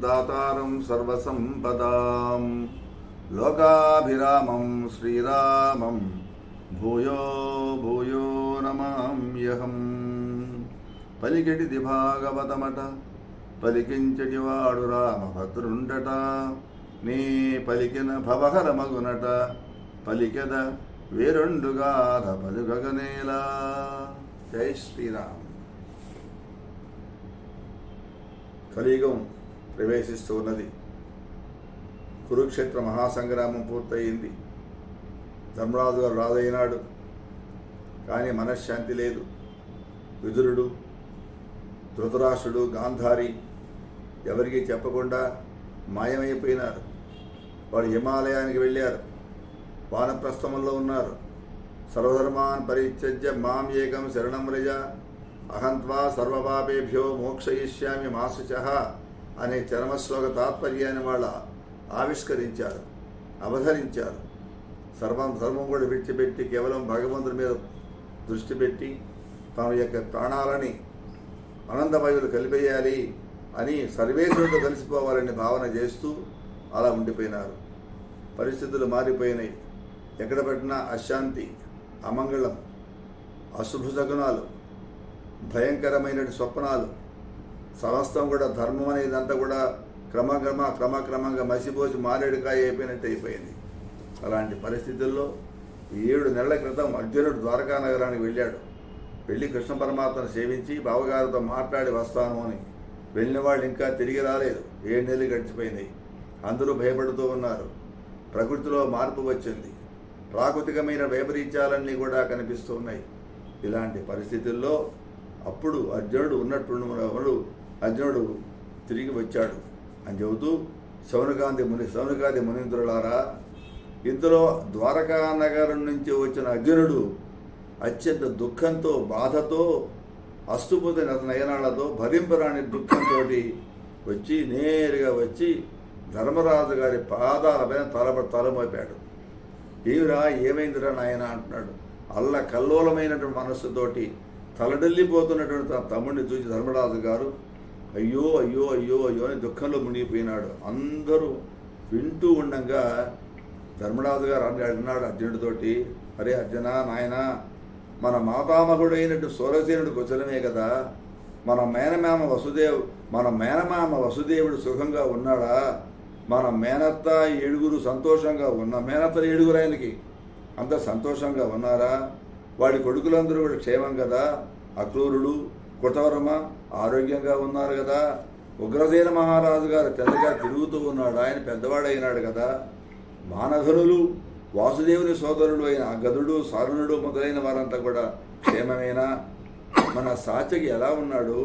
దాతారం సర్వసంపదాం లోకాభిరామం శ్రీరామం భూయో భూయో నమామ్యహం. పలికెడిది భాగవతమట పలికించటివాడు రామభద్రుండట నీ పలికిన భవహరమగునట పలికెద వేరొండుగాధ పలుగగనేలా. జై శ్రీరామ్. కలియుగం ప్రవేశిస్తూ ఉన్నది. కురుక్షేత్ర మహాసంగ్రామం పూర్తయింది. ధర్మరాజు గారు రాజైనాడు, కానీ మనశ్శాంతి లేదు. విదురుడు, ధృతరాష్ట్రుడు, గాంధారి ఎవరికీ చెప్పకుండా మాయమైపోయినారు. వాడు హిమాలయానికి వెళ్ళారు, వానప్రస్థమంలో ఉన్నారు. సర్వధర్మాన్ పరిత్యజ్య మాం ఏకం శరణం వ్రజ అహంత్వా సర్వపాపేభ్యో మోక్షయిష్యామి మా శుచః అనే చరమశ్లోక తాత్పర్యాన్ని వాళ్ళ ఆవిష్కరించారు, అవధరించారు. సర్వం కూడా విడిచిపెట్టి కేవలం భగవంతుడి మీద దృష్టి పెట్టి తన యొక్క ప్రాణాలని ఆనందమయులు కలిపేయాలి అని సర్వేశ్వరుడితో కలిసిపోవాలని భావన చేస్తూ అలా ఉండిపోయినారు. పరిస్థితులు మారిపోయినాయి. ఎక్కడ పెట్టినా అశాంతి, అమంగళం, అశుభ శకునాలు, భయంకరమైన స్వప్నాలు, సమస్తం కూడా ధర్మం అనేదంతా కూడా క్రమక్రమంగా మసిపోసి మారేడుకాయ అయిపోయినట్టు అయిపోయింది. అలాంటి పరిస్థితుల్లో 7 నెలల క్రితం అర్జునుడు ద్వారకా నగరానికి వెళ్ళాడు. వెళ్ళి కృష్ణ పరమాత్మను సేవించి బావగారితో మాట్లాడి వస్తాను అని వెళ్ళిన వాళ్ళు ఇంకా తిరిగి రాలేదు. 7 నెలలు గడిచిపోయినాయి. అందరూ భయపడుతూ ఉన్నారు. ప్రకృతిలో మార్పు వచ్చింది. ప్రాకృతికమైన వైపరీత్యాలన్నీ కూడా కనిపిస్తూ ఉన్నాయి. ఇలాంటి పరిస్థితుల్లో అప్పుడు అర్జునుడు తిరిగి వచ్చాడు అని చెబుతూ శౌనకాది మునీంద్రులారా, ఇందులో ద్వారకా నగరం నుంచి వచ్చిన అర్జునుడు అత్యంత దుఃఖంతో, బాధతో, అస్తుపోతే నయనాలతో, భరింపరాని దుఃఖంతో నేరుగా వచ్చి ధర్మరాజు గారి పాదాలపైన తలమోపాడు. ఏమైందిరా నాయన అంటున్నాడు. కల్లోలమైనటువంటి మనస్సుతోటి తలడల్లిపోతున్నటువంటి తన తమ్ముడిని చూసి ధర్మరాజు గారు అయ్యో అయ్యో అయ్యో అయ్యో అని దుఃఖంలో మునిగిపోయినాడు. అందరూ వింటూ ఉండగా ధర్మరాజు గారు అన్నాడు అర్జునుడితోటి, అరే అర్జున నాయన, మన మాతామహుడైనట్టు సూరసేనుడు కుశలమే కదా, మన మేనమామ వసుదేవుడు సుఖంగా ఉన్నాడా, మన మేనత్త 7 సంతోషంగా మేనత్తలు 7 ఆయనకి అంత సంతోషంగా ఉన్నారా, వాడి కొడుకులందరూ కూడా క్షేమం కదా, అక్రూరుడు, కృతవర్మ ఆరోగ్యంగా ఉన్నారు కదా, ఉగ్రసేన మహారాజు గారు తెల్లగా తిరుగుతూ ఉన్నాడు, ఆయన పెద్దవాడైనాడు కదా, మానధనులు వాసుదేవుని సోదరుడు అయిన గదుడు, సారుణుడు మొదలైన వారంతా కూడా క్షేమమేనా, మన సాత్యకి ఎలా ఉన్నాడు,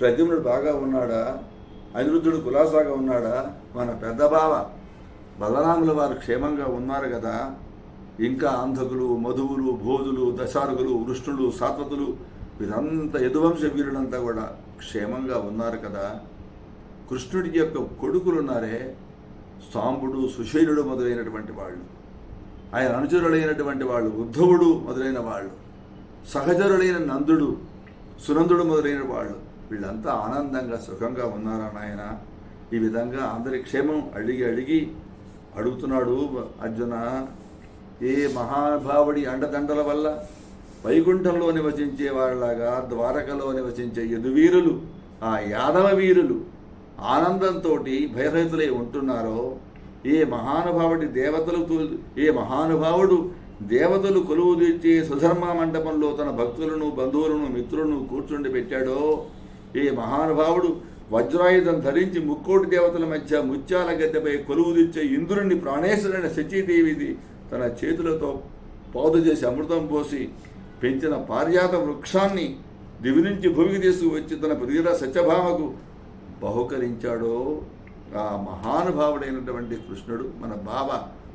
ప్రద్యుమ్నుడు బాగా ఉన్నాడా, అనిరుద్ధుడు కులాసాగా ఉన్నాడా, మన పెద్ద బావ బలరాముల వారు క్షేమంగా ఉన్నారు కదా, ఇంకా అంధకులు, మధువులు, భోజులు, దశార్గులు, వృష్ణులు, సాత్వతులు వీరంతా యదువంశ వీరులంతా కూడా క్షేమంగా ఉన్నారు కదా, కృష్ణుడి యొక్క కొడుకులున్నారే సాంబుడు, సుశైలుడు మొదలైనటువంటి వాళ్ళు, ఆయన అనుచరులైనటువంటి వాళ్ళు ఉద్ధవుడు మొదలైన వాళ్ళు, సహచరులైన నందుడు, సునందుడు మొదలైన వాళ్ళు, వీళ్ళంతా ఆనందంగా సుఖంగా ఉన్నారా నాయన. ఈ విధంగా అందరి క్షేమం అడిగి అడుగుతున్నాడు అర్జున. ఏ మహానుభావుడి అండదండల వల్ల వైకుంఠంలో నివసించే వాళ్ళలాగా ద్వారకలో నివసించే యదువీరులు, ఆ యాదవ వీరులు ఆనందంతో భయరహితులై ఉంటున్నారో, ఏ మహానుభావుడు దేవతలు కొలువు తీర్చే సుధర్మ మండపంలో తన భక్తులను, బంధువులను, మిత్రులను కూర్చుండి పెట్టాడో, ఏ మహానుభావుడు వజ్రాయుధం ధరించి ముక్కోటి దేవతల మధ్య ముత్యాల గద్దెపై కొలువు తీర్చే ఇంద్రుని ప్రాణేశ్వరైన శచీదేవిది తన చేతులతో పాదు చేసి అమృతం పోసి పెంచిన పారిజాత వృక్షాన్ని దివి నుంచి భూమికి తీసుకువచ్చి తన ప్రియుల సత్యభామకు బహుకరించాడో, ఆ మహానుభావుడైనటువంటి కృష్ణుడు, మన బావ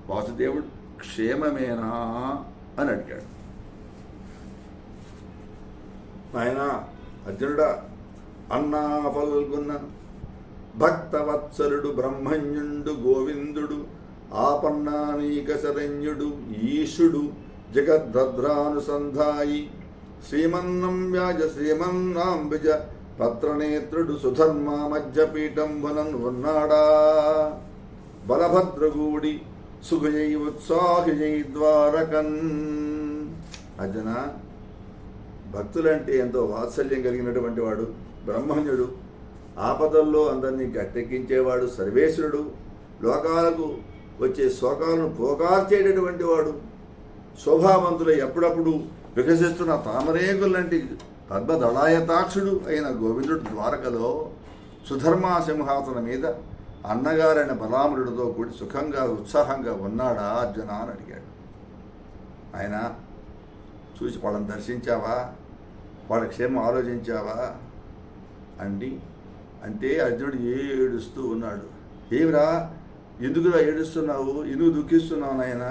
వాసుదేవుడు క్షేమమేనా అని అడిగాడు. ఆయన అర్జునుడా, అన్నా పల్గొన్న భక్తవత్సలుడు బ్రహ్మణ్యుండు గోవిందుడు ఆపన్నానీక శరణ్యుడు ఈశుడు జగద్భద్రానుసంధాయి శ్రీమన్నం వ్యాజ శ్రీమన్నాంబిజ పత్రనేత్రుడు సుధర్మ మధ్యపీఠంబునన్ ఉన్నాడా బలభద్రగూడి సుఖజై ఉత్సాహిజై ద్వారకన్. అర్జున, భక్తులంటే ఎంతో వాత్సల్యం కలిగినటువంటి వాడు, బ్రహ్మణ్యుడు, ఆపదల్లో అందరినీ గట్టెక్కించేవాడు, సర్వేశ్వరుడు, లోకాలకు వచ్చే శోకాలను పోకార్చేటటువంటి వాడు, శోభావంతులు ఎప్పుడప్పుడు వికసిస్తున్న తామరేగులంటి పద్మదళాయతాక్షుడు అయిన గోవిందుడు ద్వారకలో సుధర్మా సింహాసనం మీద అన్నగారైన బలాముడితో కూడి సుఖంగా ఉత్సాహంగా ఉన్నాడా అర్జున అని అడిగాడు. ఆయన చూసి వాళ్ళని దర్శించావా, వాళ్ళ క్షేమం ఆలోచించావా అంటే అర్జునుడు ఏడుస్తూ ఉన్నాడు. ఏమిరా, ఎందుకురా ఏడుస్తున్నావు, ఎందుకు దుఃఖిస్తున్నావు నాయన,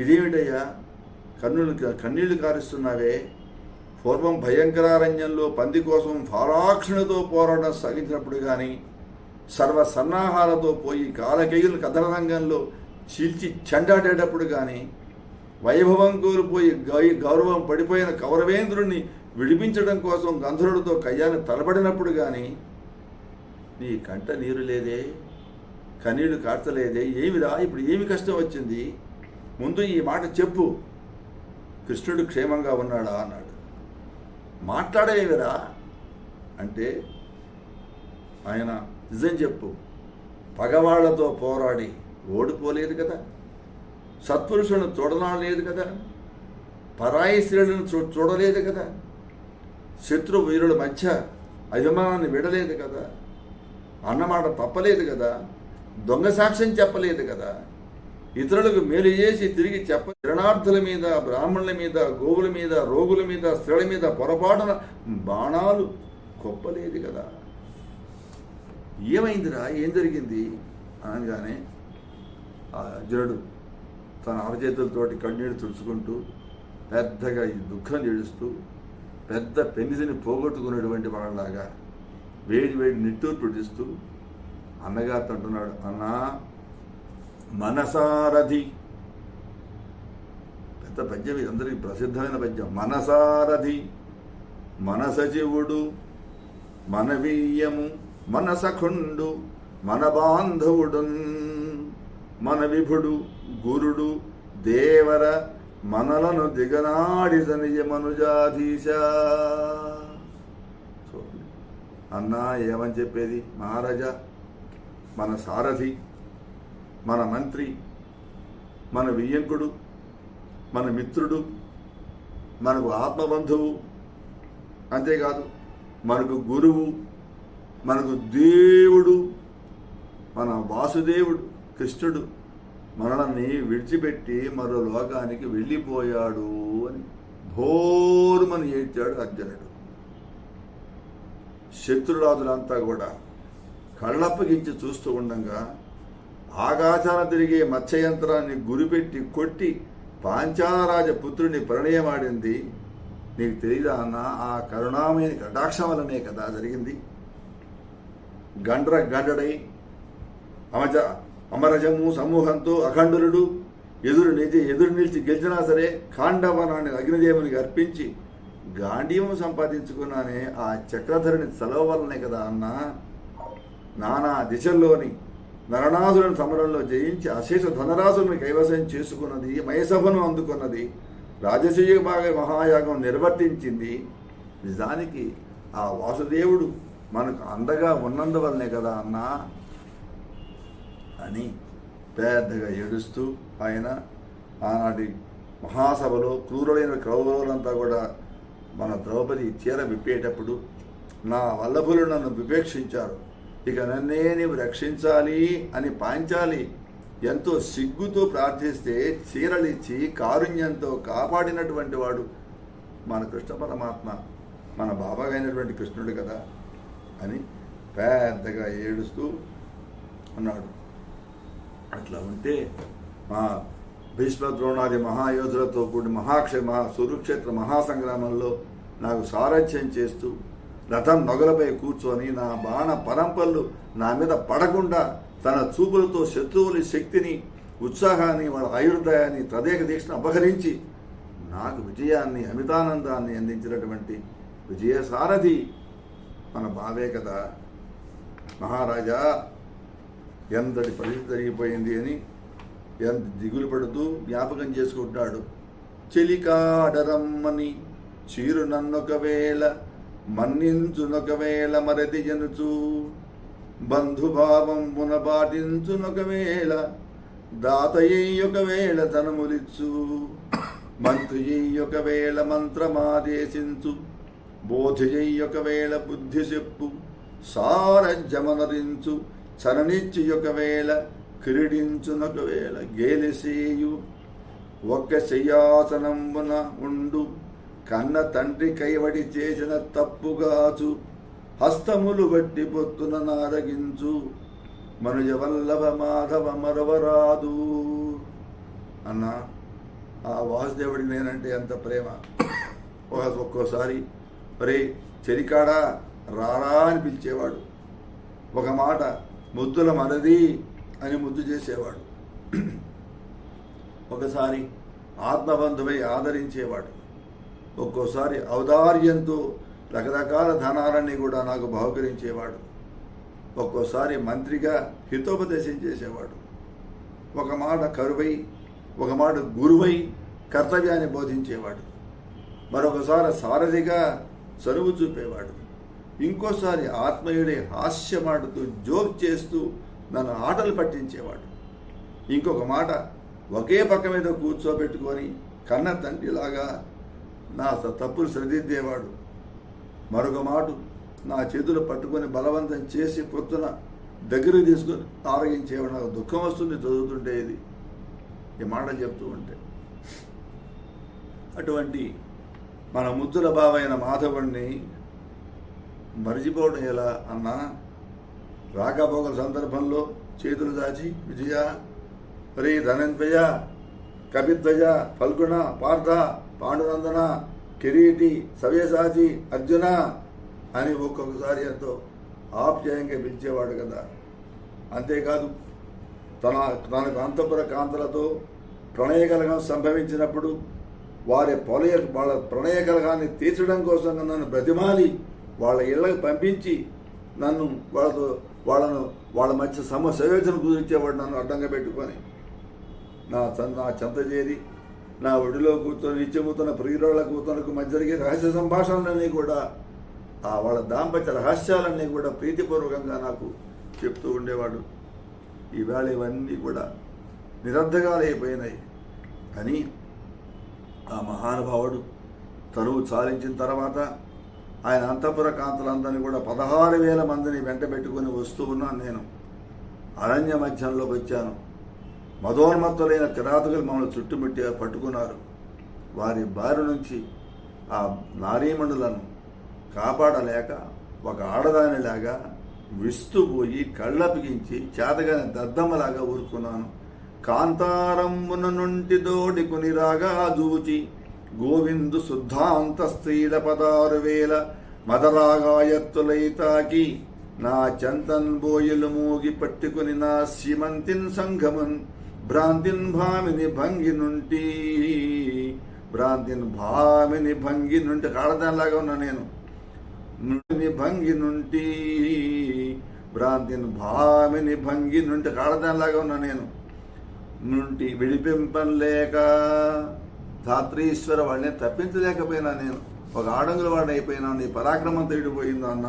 ఇదేమిటయ్యా కన్నీళ్లు కారుస్తున్నావే? పూర్వం భయంకరారణ్యంలో పంది కోసం ఫారాక్షునితో పోరాటం సాగించినప్పుడు కానీ, సర్వసన్నాహాలతో పోయి కాలకేయులు కథనరంగంలో చీల్చి చెండాడేటప్పుడు కానీ, వైభవం కోల్పోయి గౌరవం పడిపోయిన కౌరవేంద్రుణ్ణి విడిపించడం కోసం గంధర్వుడితో కయ్యాన్ని తలబడినప్పుడు కానీ నీ కంట నీరు లేదే, కన్నీళ్లు కార్చలేదే? ఏమిరా, ఇప్పుడు ఏమి కష్టం వచ్చింది? ముందు ఈ మాట చెప్పు. కృష్ణుడు క్షేమంగా ఉన్నాడా అన్నాడు. మాట్లాడేవిరా అంటే ఆయన నిజం చెప్పు, పగవాళ్లతో పోరాడి ఓడిపోలేదు కదా, సత్పురుషులను చూడలేదు కదా, పరాయి స్త్రీలను చూడలేదు కదా, శత్రు వీరుల మధ్య అభిమానాన్ని విడలేదు కదా, అన్నమాట తప్పలేదు కదా, దొంగ సాక్ష్యం చెప్పలేదు కదా, ఇతరులకు మేలు చేసి తిరిగి శరణార్థుల మీద, బ్రాహ్మణుల మీద, గోవుల మీద, రోగుల మీద, స్త్రీల మీద పొరపాటున బాణాలు కొప్పలేదు కదా. ఏమైందిరా, ఏం జరిగింది అనగానే ఆ అర్జునుడు తన అరచేతులతోటి కన్నీళ్ళు తుడుచుకుంటూ పెద్దగా ఈ దుఃఖం ఏడుస్తూ పెద్ద పెన్నిసిని పోగొట్టుకున్నటువంటి వాళ్ళలాగా వేడి వేడి నిట్టూరు పుట్టిస్తూ అన్నగారితో అంటున్నాడు, అన్నా మనసారథి. పెద్ద పద్యం, అందరికీ ప్రసిద్ధమైన పద్యం. మనసారథి మనసజీవుడు మనవీయము మనసఖుండు మన బాంధవుడు మన విభుడు గురుడు దేవర మనలను దిగనాడిత నిజమనుజాధీశ. చూడండి అన్నా, ఏమని చెప్పేది? మహారాజా, మన సారథి, మన మంత్రి, మన వియ్యంకుడు, మన మిత్రుడు, మనకు ఆత్మబంధువు, అంతేకాదు మనకు గురువు, మనకు దేవుడు, మన వాసుదేవుడు కృష్ణుడు మనల్ని విడిచిపెట్టి మరో లోకానికి వెళ్ళిపోయాడు అని భోరుమని ఏడ్చాడు అర్జునుడు. శత్రురాజులంతా కూడా కళ్ళప్పగించి చూస్తూ ఉండగా ఆకాశాన తిరిగే మత్స్యయంత్రాన్ని గురిపెట్టి కొట్టి పాంచాలరాజ పుత్రుని పరిణయమాడింది. నీకు తెలియదా అన్న, ఆ కరుణామయ కటాక్షం వల్లనే కదా జరిగింది. గండడై అమరజము సమూహంతో అఖండులుడు ఎదురు నిలిచి గెలిచినా సరే ఖాండవనాన్ని అగ్నిదేవునికి అర్పించి గాంధీవం సంపాదించుకున్నానే ఆ చక్రధరుని సెలవు వల్లనే కదా అన్న. నానా దిశల్లోని నరనాథులను సమరంలో జయించి అశేష ధనరాశులను కైవసం చేసుకున్నది, మయసభను అందుకున్నది, రాజసూయ మహాయాగం నిర్వర్తించింది. నిజానికి ఆ వాసుదేవుడు మనకు అండగా ఉన్నందువల్లనే కదా అన్నా అని పెద్దగా ఏడుస్తూ ఆయన ఆనాటి మహాసభలో క్రూరులైన కౌరవులంతా కూడా మన ద్రౌపది చీర విప్పేటప్పుడు నా వల్లభులు నన్ను విపేక్షించారు, ఇక నన్నే నీవు రక్షించాలి అని పాంచాలి ఎంతో సిగ్గుతో ప్రార్థిస్తే చీరలిచ్చి కారుణ్యంతో కాపాడినటువంటి వాడు మన కృష్ణ పరమాత్మ, మన బాబాగైనటువంటి కృష్ణుడు కదా అని పెద్దగా ఏడుస్తూ అన్నాడు. అట్లా ఉంటే మా భీష్మ ద్రోణాది మహాయోధులతో కూడిన సురుక్షేత్ర మహాసంగ్రామంలో నాకు సారథ్యం చేస్తూ రథం నొగలపై కూర్చొని నా బాణ పరంపళ్ళు నా మీద పడకుండా తన చూపులతో శత్రువుల శక్తిని, ఉత్సాహాన్ని, వాళ్ళ ఆయుర్దాయాన్ని, తదేక దీక్షను అపహరించి నాకు విజయాన్ని, అమితానందాన్ని అందించినటువంటి విజయసారథి మన బావే కదా మహారాజా, ఎంతటి పరిస్థితి జరిగిపోయింది అని ఎంత దిగులు పడుతూ జ్ఞాపకం చేసుకుంటున్నాడు. చెలికాడరమ్మని చీరు నన్నొకవేళ మన్నించునొకవేళ మరది జనుచు బంధుభావం పునపాటించునొకవేళ దాతయ్యొకవేళ తనములిచ్చు మంత్రియొకవేళ మంత్రమాదేశించు బోధియొకవేళ బుద్ధి చెప్పు సారజ్యమనరించు చరణిచ్చియొకవేళ క్రీడించునొకవేళ గేలిసేయు ఒక్క శయ్యాసనంబున ఉండు కన్న తండ్రి కైవడి చేసిన తప్పుగాచు హస్తములు బట్టి పొత్తున నారగించు మనుజ వల్లభ మాధవ మరవరాదు. అన్న ఆ వాసుదేవుడికి నేనంటే ఎంత ప్రేమ. ఒక్కోసారి ఒరే చెలికాడా రారా అని పిలిచేవాడు. ఒక మాట ముద్దుల మనది అని ముద్దు చేసేవాడు. ఒకసారి ఆత్మబంధువై ఆదరించేవాడు. ఒక్కోసారి ఔదార్యంతో రకరకాల ధనాలన్నీ కూడా నాకు బహుకరించేవాడు. ఒక్కోసారి మంత్రిగా హితోపదేశం చేసేవాడు. ఒక మాట కరువై, ఒక మాట గురువై కర్తవ్యాన్ని బోధించేవాడు. మరొకసారి సారథిగా చనువు చూపేవాడు. ఇంకోసారి ఆత్మీయుడే హాస్యమాడుతూ జోక్ చేస్తూ నన్ను ఆటలు పట్టించేవాడు. ఇంకొక మాట ఒకే పక్క మీద కూర్చోబెట్టుకొని కన్న తండ్రిలాగా నా తప్పులు సరిదిద్దేవాడు. మరొక మాట నా చేతులు పట్టుకొని బలవంతం చేసి పొత్తున దగ్గరికి తీసుకొని ఆరగించేవాడు. నాకు దుఃఖం వస్తుంది చదువుతుంటే ఇది ఈ మాటలు చెప్తూ ఉంటే. అటువంటి మన ముద్దుల బావైన మాధవుడిని మరిచిపోవడం ఎలా అన్నా, రాకపోకల సందర్భంలో చేతులు దాచి విజయ, హరి ధనంజయ, కపిధ్వజ, ఫల్గుణ, పార్థ, పాండునందన, కిరీటి, సవ్యసాచి, అర్జున అని ఒక్కొక్కసారి ఎంతో ఆప్యాయంగా పిలిచేవాడు కదా. అంతేకాదు తనకు అంతఃపుర కాంతలతో ప్రణయకలగం సంభవించినప్పుడు వాళ్ళ ప్రణయకలగాన్ని తీర్చడం కోసం నన్ను బ్రతిమాలి వాళ్ళ ఇళ్ళకి పంపించి నన్ను వాళ్ళ మధ్య సంయోజన కుదిర్చేవాడు. నన్ను అడ్డంగా పెట్టుకొని నా చెంత చేరి నా ఒడిలో కూర్చొని నిత్యమూతున్న ప్రియురాళ్ళ కూతురుకు మధ్య జరిగే రహస్య సంభాషణలన్నీ కూడా వాళ్ళ దాంపత్య రహస్యాలన్నీ కూడా ప్రీతిపూర్వకంగా నాకు చెప్తూ ఉండేవాడు. ఈవేళ ఇవన్నీ కూడా నిరర్ధకాలైపోయినాయి. అని ఆ మహానుభావుడు తనువు చాలించిన తర్వాత ఆయన అంతఃపుర కాంతలందరినీ కూడా 16,000 మందిని వెంట పెట్టుకుని వస్తూ ఉన్నాను. నేను అరణ్య మధ్యంలోకి వచ్చాను. మదోన్మత్తులైన కిరాతకులు మమ్మల్ని చుట్టుముట్టి పట్టుకున్నారు. వారి బారి నుంచి ఆ నారీమణులను కాపాడలేక ఒక ఆడదానిలాగా విస్తుపోయి కళ్ళపిగించి చేతగాని దద్దమ్మలాగా ఊరుకున్నాను. కాంతారమ్మున నుండి దోడి కొనిరాగా జూచి గోవిందు శుద్ధాంత స్త్రీల 16,000 మదరాగాయత్తులై తాకి నా చంతన్ బోయలు మూగి పట్టుకుని నా సీమంతిన్ సంఘమన్ భ్రాంతిన్ భామిని భంగి నుండి కాడదానిలాగా ఉన్నా నేను. భంగి నుండి భ్రాంతిన్ భామిని భంగి నుండి కాడదానిలాగా ఉన్నా నేను. నుండి విడిపింపలేక ధాత్రీశ్వర వాడిని తప్పించలేకపోయినా నేను. ఒక ఆడంగుల వాడిని అయిపోయినా. నీ పరాక్రమం తేడిపోయిందో అన్న.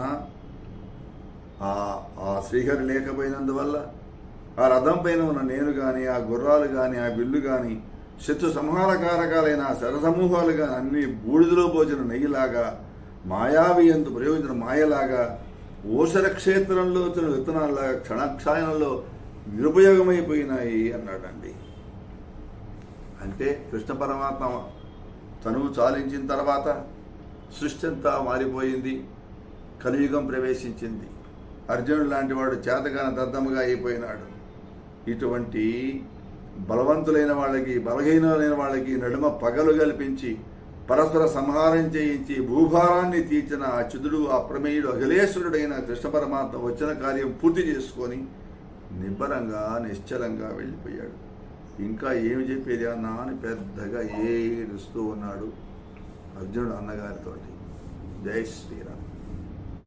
ఆ శ్రీహరి లేకపోయినందువల్ల ఆ రథం పైన ఉన్న నేను కానీ, ఆ గుర్రాలు కానీ, ఆ బిల్లు కానీ, శత్రు సంహారకారకాలైన శరసమూహాలు కానీ అన్నీ బూడిదలో పోసిన నెయ్యిలాగా, మాయావి ఎందు ప్రయోజన మాయలాగా, ఓషర క్షేత్రంలో వచ్చిన విత్తనాల్లాగా క్షణక్షాయనంలో నిరుపయోగమైపోయినాయి అన్నాడండి. అంటే కృష్ణ పరమాత్మ తనువు చాలించిన తర్వాత సృష్టి అంతా మారిపోయింది. కలియుగం ప్రవేశించింది. అర్జునుడు లాంటి వాడు చేతగాన దద్దముగా అయిపోయినాడు. ఇటువంటి బలవంతులైన వాళ్ళకి, బలహీనులైన వాళ్ళకి నడుమ పగలు కల్పించి పరస్పర సంహారం చేయించి భూభారాన్ని తీర్చిన అచ్యుతుడు, అప్రమేయుడు, అఖిలేశ్వరుడైన కృష్ణ పరమాత్మ వచ్చిన కార్యం పూర్తి చేసుకొని నిబ్బరంగా నిశ్చలంగా వెళ్ళిపోయాడు. ఇంకా ఏమి చెప్పేది అన్నా అని పెద్దగా ఏడుస్తూ ఉన్నాడు అర్జునుడు అన్నగారితోటి. జై శ్రీరామ్.